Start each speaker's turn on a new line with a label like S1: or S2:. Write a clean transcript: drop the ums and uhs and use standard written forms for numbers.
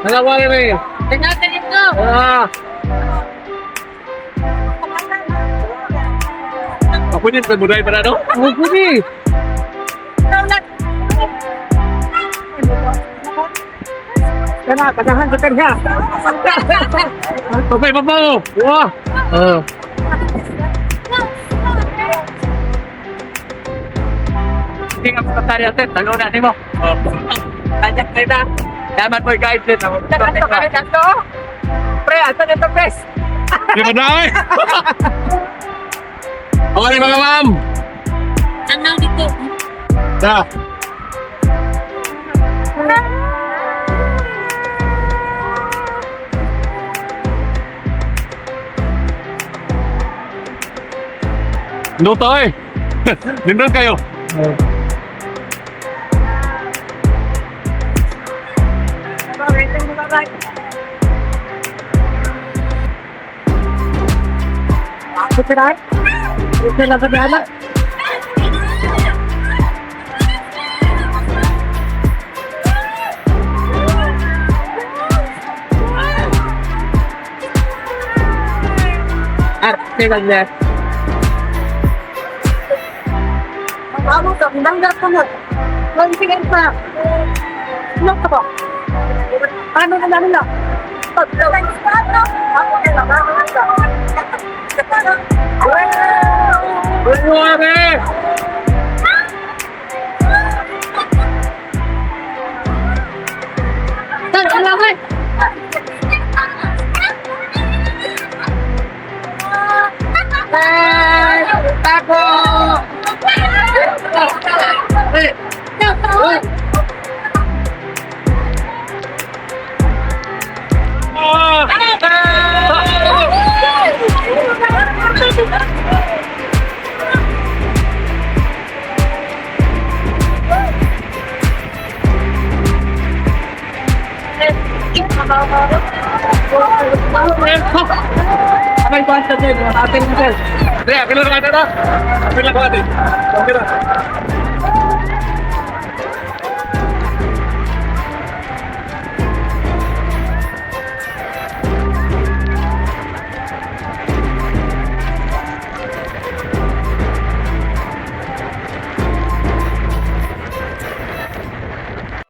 S1: Nagawa na rin.
S2: Tingnan ito.
S1: Ako din, pagmuday pa na, no? Ako din. Kaya katahan sa kanya. Pagpay pa po. Wah. Hindi nga pagkatari natin. Talo natin mo. Tanyak na ito. Daman mo guide din. Tanyak ito kami dito. Pre, ato nito bes. Hindi mo na eh. Okay mga ma'am.
S2: Ano dito?
S1: Da. Luto eh. Nindun kayo. Betul Betul lah bagaimana? Tingnan niya. Kamu tak menanggap kamu. Lantikan pa. Ano ka ba? Ano na nila? Pagkakas pa ito. Ako na naman ka. Buwari! Sir, alam mo! Tako! Apa itu saja? Apa yang bisa? Deh, ambil lagi ada. Ambil lagi. Ambil.